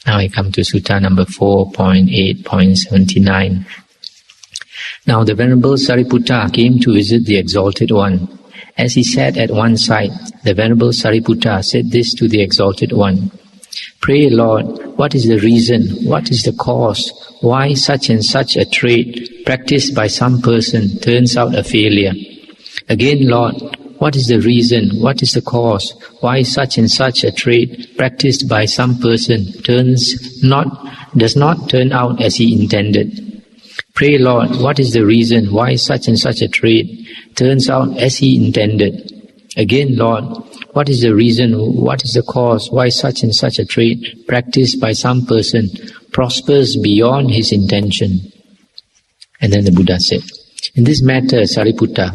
Now I come to Sutta number 4.8.79. Now the Venerable Sariputta came to visit the Exalted One. As he sat at one side, the Venerable Sariputta said this to the Exalted One. Pray, Lord, what is the reason, what is the cause, why such and such a trade practiced by some person turns out a failure? Again, Lord, what is the reason, what is the cause, why such and such a trade practiced by some person does not turn out as he intended? Pray, Lord, what is the reason, why such and such a trade turns out as he intended? Again, Lord, what is the reason, what is the cause, why such and such a trade practiced by some person prospers beyond his intention? And then the Buddha said, in this matter, Sariputta,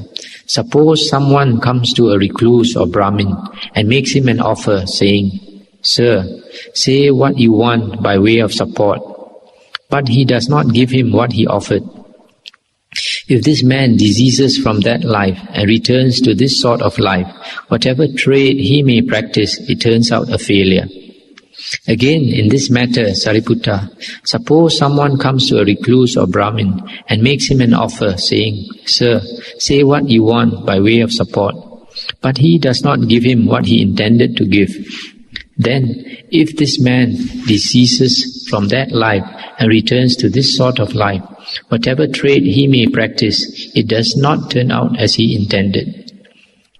suppose someone comes to a recluse or Brahmin and makes him an offer, saying, Sir, say what you want by way of support. But he does not give him what he offered. If this man diseases from that life and returns to this sort of life, whatever trade he may practice, it turns out a failure. Again, in this matter, Sariputta, suppose someone comes to a recluse or Brahmin and makes him an offer, saying, Sir, say what you want by way of support. But he does not give him what he intended to give. Then, if this man deceases from that life and returns to this sort of life, whatever trade he may practice, it does not turn out as he intended.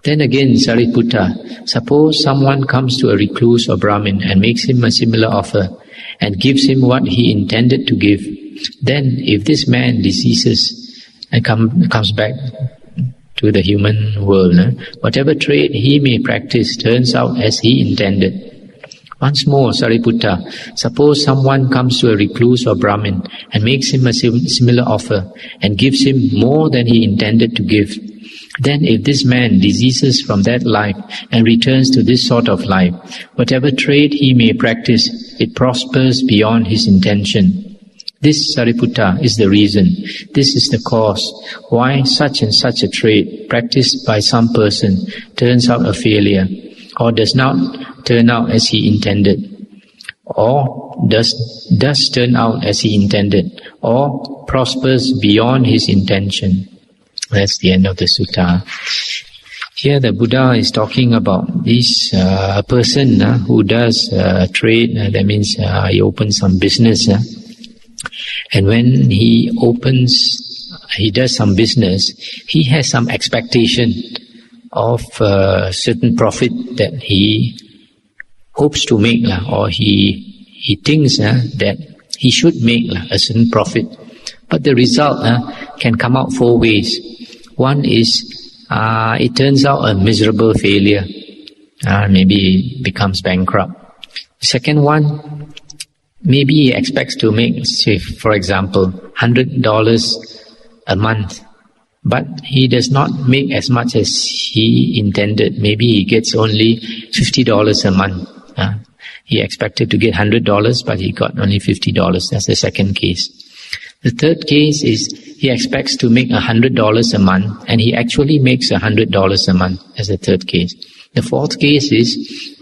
Then again, Sariputta, suppose someone comes to a recluse or Brahmin and makes him a similar offer and gives him what he intended to give. Then, if this man deceases and comes back to the human world, whatever trade he may practice turns out as he intended. Once more, Sariputta, suppose someone comes to a recluse or Brahmin and makes him a similar offer and gives him more than he intended to give. Then if this man diseases from that life and returns to this sort of life, whatever trade he may practice, it prospers beyond his intention. This, Sariputta, is the reason, this is the cause, why such and such a trade practiced by some person turns out a failure, or does not turn out as he intended, or does turn out as he intended, or prospers beyond his intention. That's the end of the sutta. Here the Buddha is talking about this person who does trade, that means he opens some business. And when he does some business, he has some expectation of certain profit that he hopes to make, or he thinks that he should make a certain profit. But the result can come out four ways. One is it turns out a miserable failure. Maybe he becomes bankrupt. The second one, maybe he expects to make, say, for example, $100 a month. But he does not make as much as he intended. Maybe he gets only $50 a month. He expected to get $100, but he got only $50. That's the second case. The third case is he expects to make $100 a month, and he actually makes $100 a month. That's the third case. The fourth case is,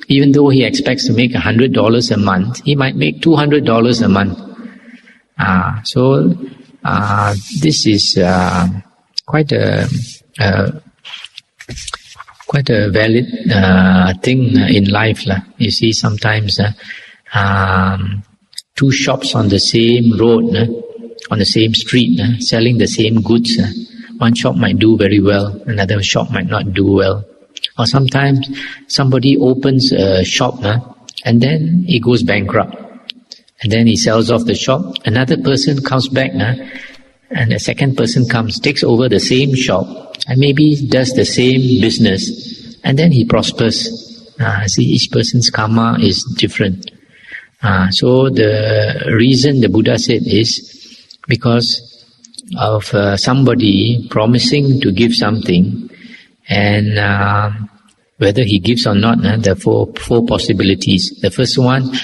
even though he expects to make $100 a month, he might make $200 a month. This is quite a valid thing in life. You see, sometimes two shops on the same road, on the same street, selling the same goods. One shop might do very well, another shop might not do well. Or sometimes somebody opens a shop and then he goes bankrupt. And then he sells off the shop. Another person comes back and the second person comes, takes over the same shop and maybe does the same business, and then he prospers. See, each person's karma is different. So the reason the Buddha said is because of somebody promising to give something, and whether he gives or not, there are four possibilities. The first one,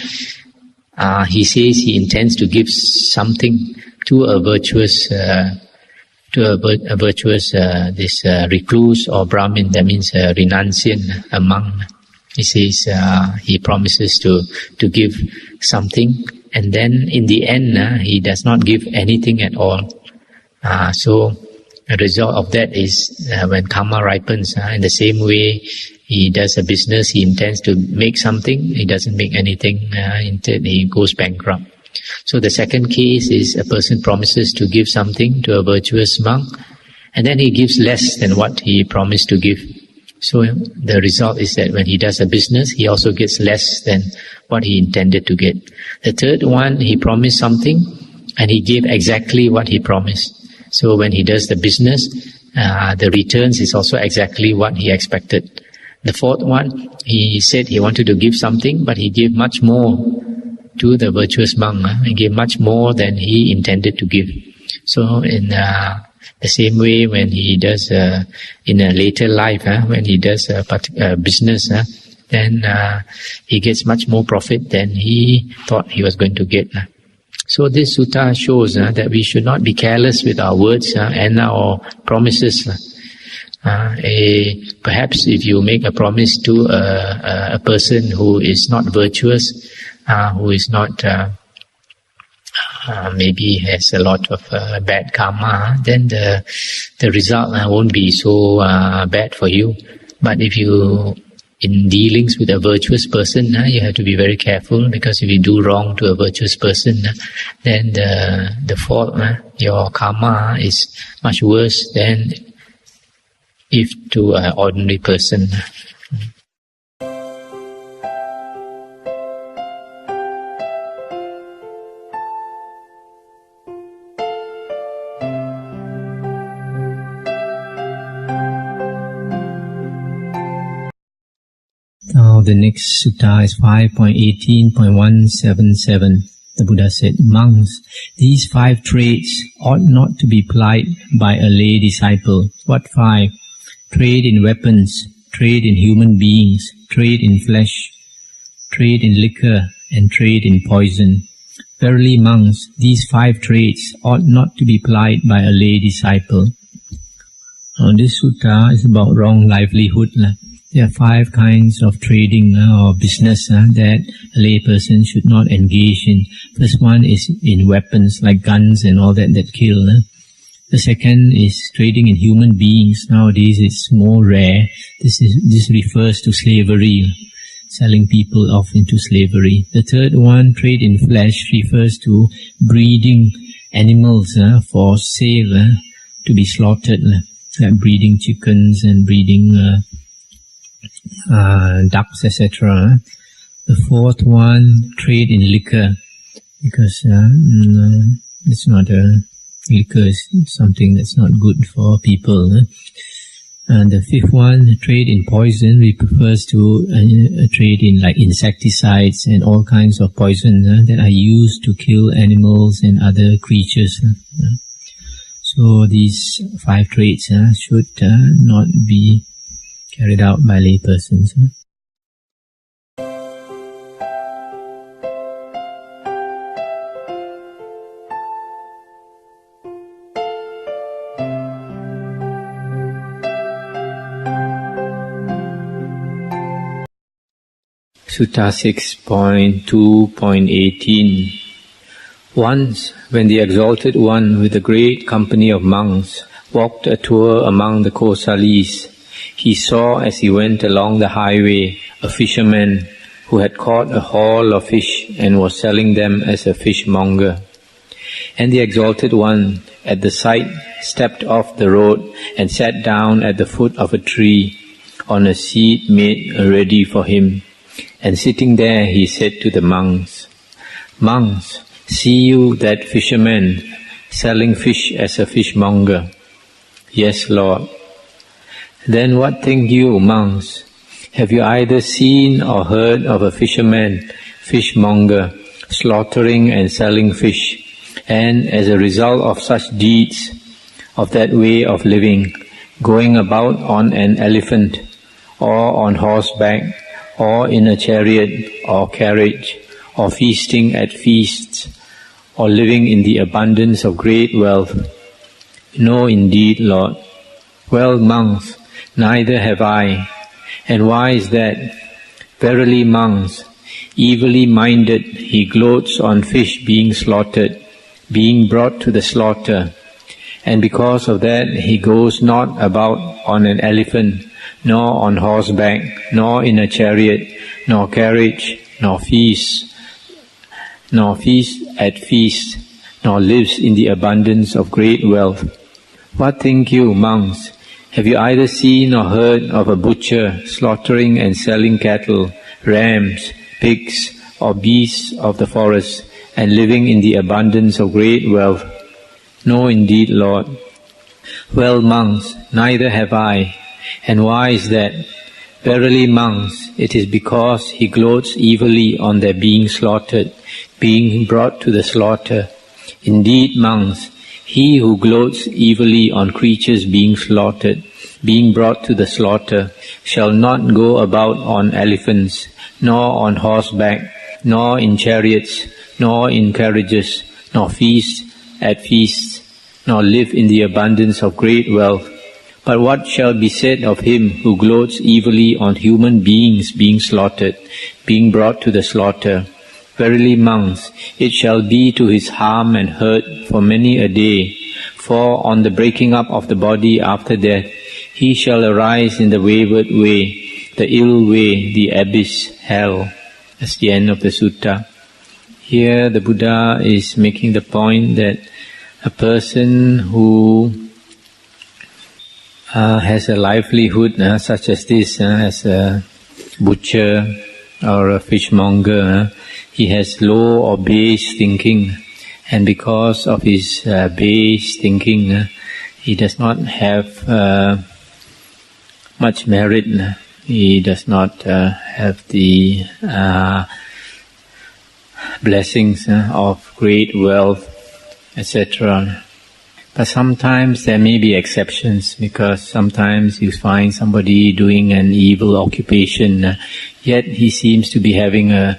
he says he intends to give something to a virtuous, this recluse or Brahmin, that means a renunciant, a monk. He says he promises to give something and then in the end he does not give anything at all. So the result of that is when karma ripens, in the same way he does a business, he intends to make something, he doesn't make anything, instead he goes bankrupt. So the second case is a person promises to give something to a virtuous monk, and then he gives less than what he promised to give. So the result is that when he does a business, he also gets less than what he intended to get. The third one, he promised something and he gave exactly what he promised. So when he does the business, the returns is also exactly what he expected. The fourth one, he said he wanted to give something, but he gave much more to the virtuous monk. He gave much more than he intended to give. So in the same way, when he does in a later life, when he does a business, then he gets much more profit than he thought he was going to get. So this sutta shows that we should not be careless with our words and our promises. Perhaps if you make a promise to a person who is not virtuous, who is not maybe has a lot of bad karma, then the result won't be so bad for you. But if you, in dealings with a virtuous person, you have to be very careful, because if you do wrong to a virtuous person, then the fault, your karma is much worse than if to an ordinary person. Now the next sutta is 5.18.177. The Buddha said, "Monks, these 5 traits ought not to be plied by a lay disciple." What 5? Trade in weapons, trade in human beings, trade in flesh, trade in liquor, and trade in poison. Verily, monks, these 5 traits ought not to be plied by a lay disciple. Now, this sutta is about wrong livelihood. There are 5 kinds of trading or business that a lay person should not engage in. First one is in weapons like guns and all that kill. The second is trading in human beings. Nowadays it's more rare. This refers to slavery, selling people off into slavery. The third one, trade in flesh, refers to breeding animals for sale, to be slaughtered, like breeding chickens and breeding ducks, etc. The fourth one, trade in liquor, because it's not liquor is something that's not good for people. And the fifth one, trade in poison, refers to trade in like insecticides and all kinds of poison that are used to kill animals and other creatures. So these 5 traits should not be carried out by lay persons. Sutta 6.2.18. Once, when the Exalted One with a great company of monks walked a tour among the Kosalis, he saw as he went along the highway a fisherman who had caught a haul of fish and was selling them as a fishmonger. And the Exalted One, at the sight, stepped off the road and sat down at the foot of a tree on a seat made ready for him. And sitting there he said to the monks, "Monks, see you that fisherman selling fish as a fishmonger?" "Yes, Lord." "Then what think you, monks? Have you either seen or heard of a fisherman, fishmonger, slaughtering and selling fish, and as a result of such deeds, of that way of living, going about on an elephant, or on horseback, or in a chariot or carriage, or feasting at feasts, or living in the abundance of great wealth?" "No, indeed, Lord." "Well, monks, neither have I. And why is that? Verily, monks, Evilly minded, he gloats on fish being slaughtered, being brought to the slaughter, and because of that he goes not about on an elephant, nor on horseback, nor in a chariot, nor carriage, nor feasts at feast, nor lives in the abundance of great wealth. What think you, monks? Have you either seen or heard of a butcher slaughtering and selling cattle, rams, pigs, or beasts of the forest, and living in the abundance of great wealth? No, indeed, Lord. Well, monks, neither have I. And why is that? Verily, monks, it is because he gloats evilly on their being slaughtered, being brought to the slaughter. Indeed, monks, he who gloats evilly on creatures being slaughtered, being brought to the slaughter, shall not go about on elephants, nor on horseback, nor in chariots, nor in carriages, nor feast at feasts, nor live in the abundance of great wealth. But what shall be said of him who gloats evilly on human beings being slaughtered, being brought to the slaughter? Verily, monks, it shall be to his harm and hurt for many a day, for on the breaking up of the body after death, he shall arise in the wayward way, the ill way, the abyss, hell. That's the end of the sutta. Here the Buddha is making the point that a person who has a livelihood such as this, as a butcher or a fishmonger, he has low or base thinking, and because of his base thinking, he does not have much merit. He does not have the blessings of great wealth, etc. But sometimes there may be exceptions, because sometimes you find somebody doing an evil occupation, yet he seems to be having a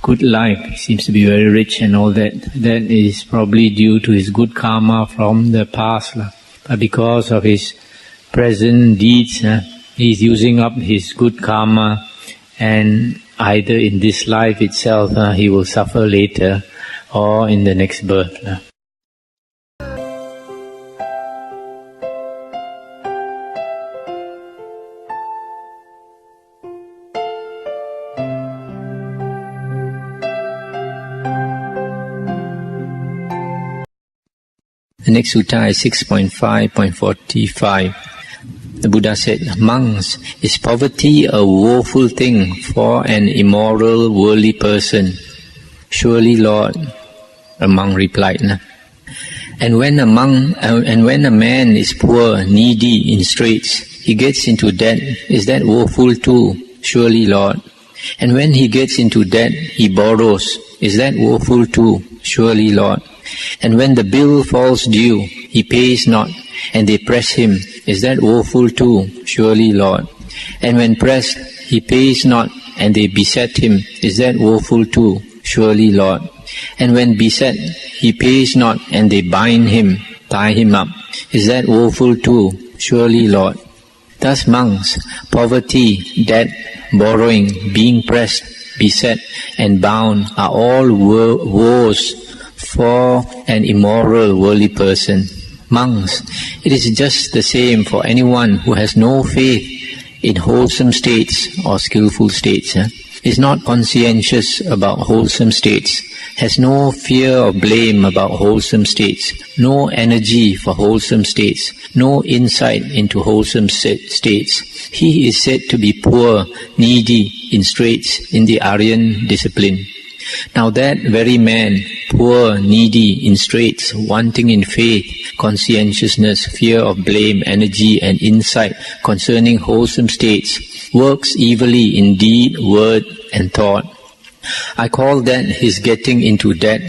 good life, he seems to be very rich and all that. That is probably due to his good karma from the past. But because of his present deeds, he is using up his good karma, and either in this life itself he will suffer later, or in the next birth. The next sutta is 6.5.45. The Buddha said, "Monks, is poverty a woeful thing for an immoral, worldly person?" "Surely, Lord," a monk replied. And when a man is poor, needy, in straits, he gets into debt. Is that woeful too? "Surely, Lord." And when he gets into debt, he borrows. Is that woeful too? "Surely, Lord." And when the bill falls due, he pays not, and they press him. Is that woeful too? "Surely, Lord." And when pressed, he pays not, and they beset him. Is that woeful too? "Surely, Lord." And when beset, he pays not, and they bind him, tie him up. Is that woeful too? "Surely, Lord." Thus, monks, poverty, debt, borrowing, being pressed, beset, and bound are all woes for an immoral, worldly person. Monks, it is just the same for anyone who has no faith in wholesome states or skillful states, is not conscientious about wholesome states, has no fear of blame about wholesome states, no energy for wholesome states, no insight into wholesome states. He is said to be poor, needy, in straits in the Aryan discipline. Now that very man, poor, needy, in straits, wanting in faith, conscientiousness, fear of blame, energy and insight concerning wholesome states, works evilly in deed, word and thought. I call that his getting into debt,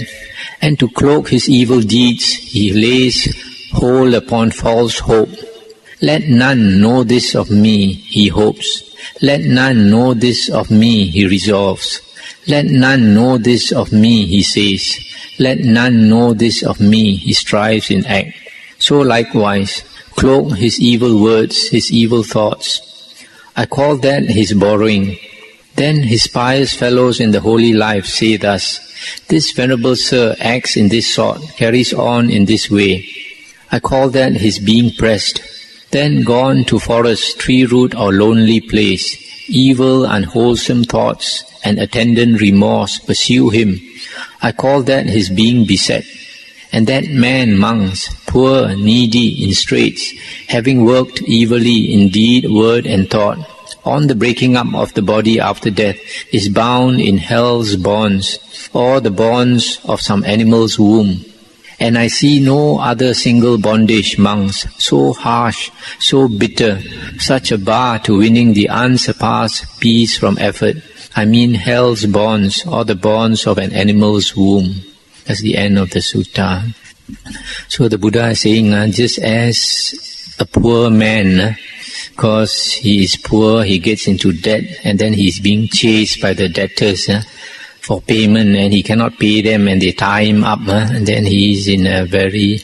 and to cloak his evil deeds he lays hold upon false hope. Let none know this of me, he hopes. Let none know this of me, he resolves. Let none know this of me, he says. Let none know this of me, he strives in act. So likewise, cloak his evil words, his evil thoughts. I call that his borrowing. Then his pious fellows in the holy life say thus, "This venerable sir acts in this sort, carries on in this way. I call that his being pressed. Then gone to forest, tree root or lonely place, evil unwholesome thoughts and attendant remorse pursue him. I call that his being beset. And that man, monks, poor, needy, in straits, having worked evilly in deed, word and thought, on the breaking up of the body after death, is bound in hell's bonds, or the bonds of some animal's womb. And I see no other single bondage, monks, so harsh, so bitter, such a bar to winning the unsurpassed peace from effort. I mean hell's bonds, or the bonds of an animal's womb." That's the end of the sutta. So the Buddha is saying, just as a poor man, because he is poor, he gets into debt, and then he is being chased by the debtors for payment, and he cannot pay them, and they tie him up, and then he is in a very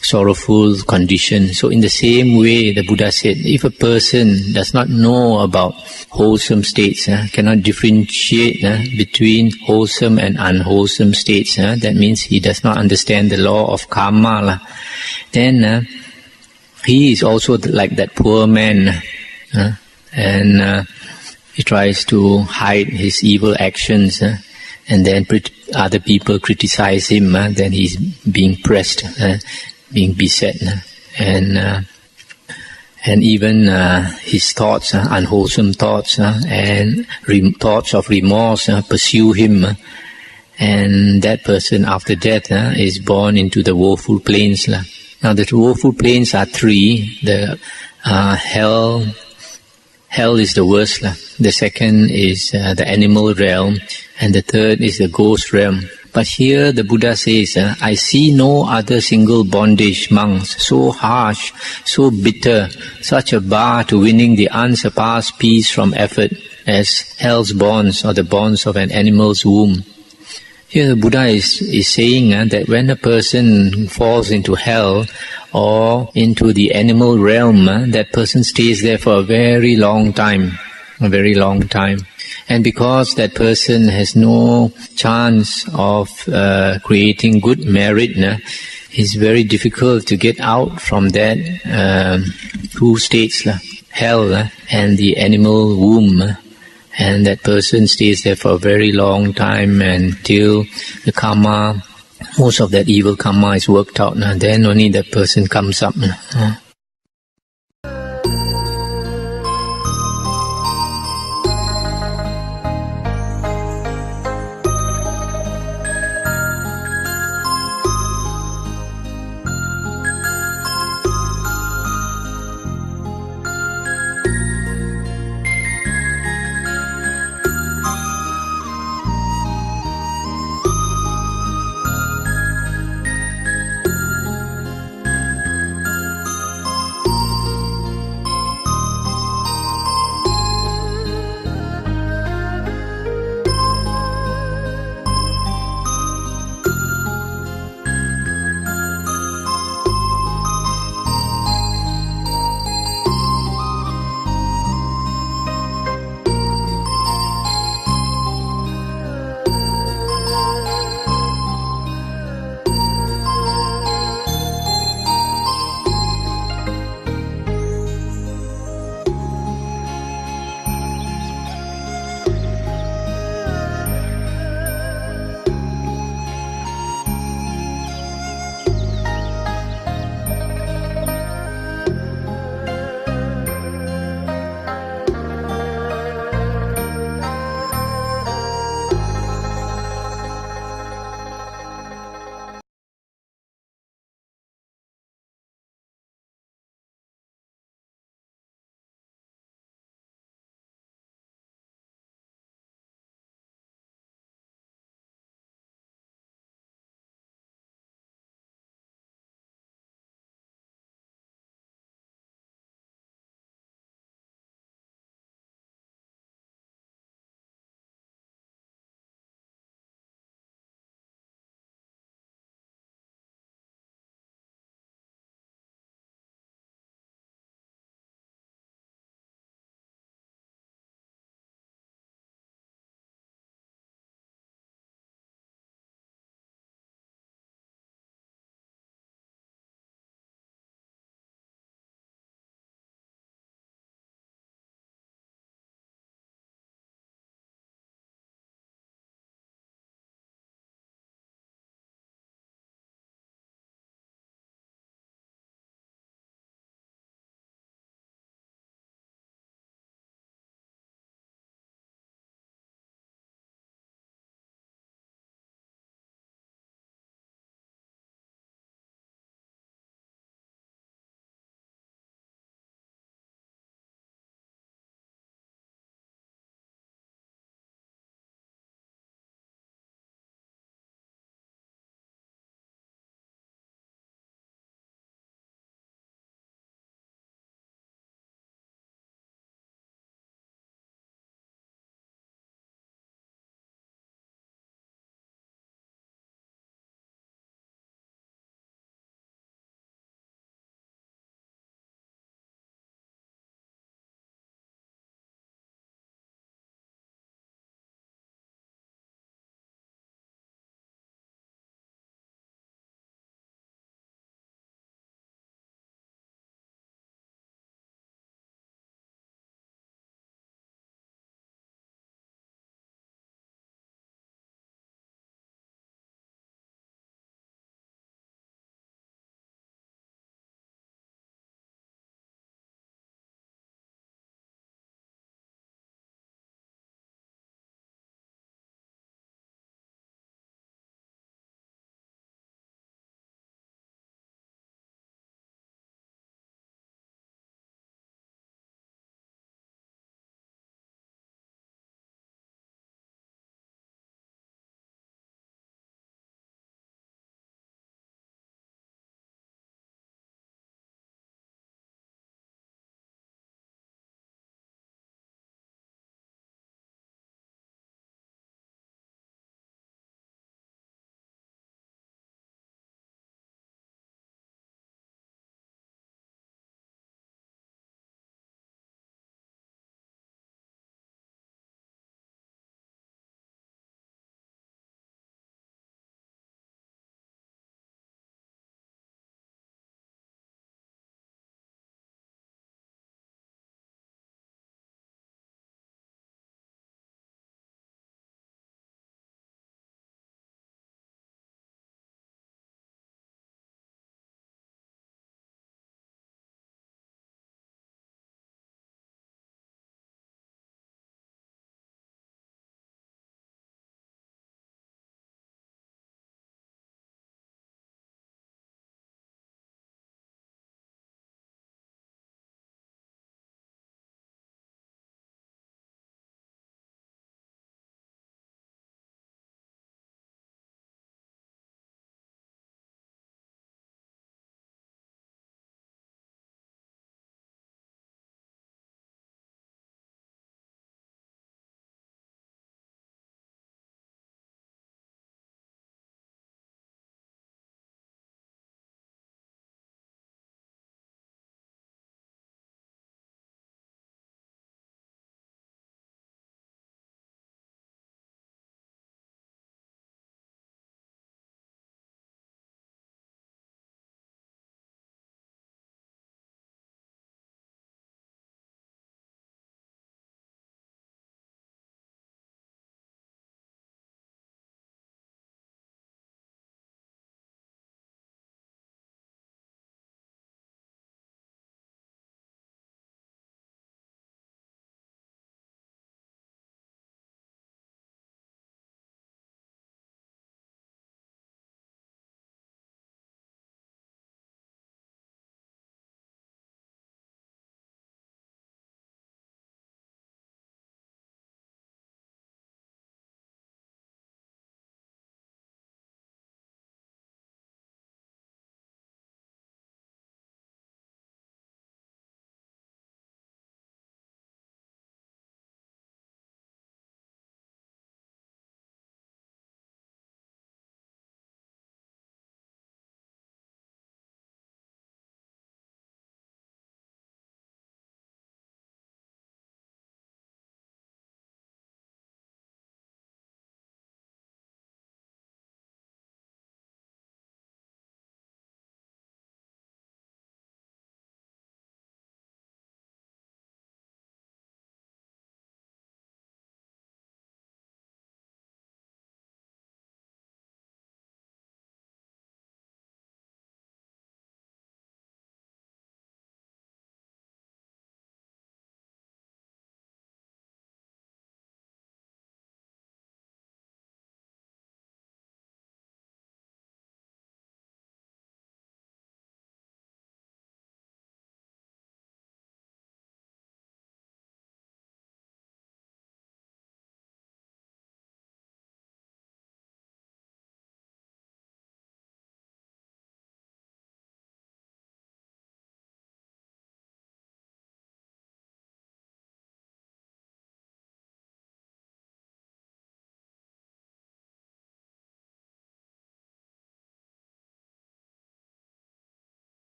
sorrowful condition. So in the same way, the Buddha said, if a person does not know about wholesome states, cannot differentiate between wholesome and unwholesome states, that means he does not understand the law of karma, then he is also like that poor man, and he tries to hide his evil actions, and then other people criticize him, then he's being pressed, being beset, and even his thoughts, unwholesome thoughts, and thoughts of remorse pursue him, and that person after death is born into the woeful plains. Now the woeful plains are three. The hell is the worst. The second is the animal realm, and the third is the ghost realm. But here the Buddha says, I see no other single bondage, monks, so harsh, so bitter, such a bar to winning the unsurpassed peace from effort as hell's bonds or the bonds of an animal's womb. Here the Buddha is saying that when a person falls into hell or into the animal realm, that person stays there for a very long time. And because that person has no chance of creating good merit, it's very difficult to get out from that two states, hell and the animal womb. And that person stays there for a very long time until the karma, most of that evil karma is worked out. Then only that person comes up.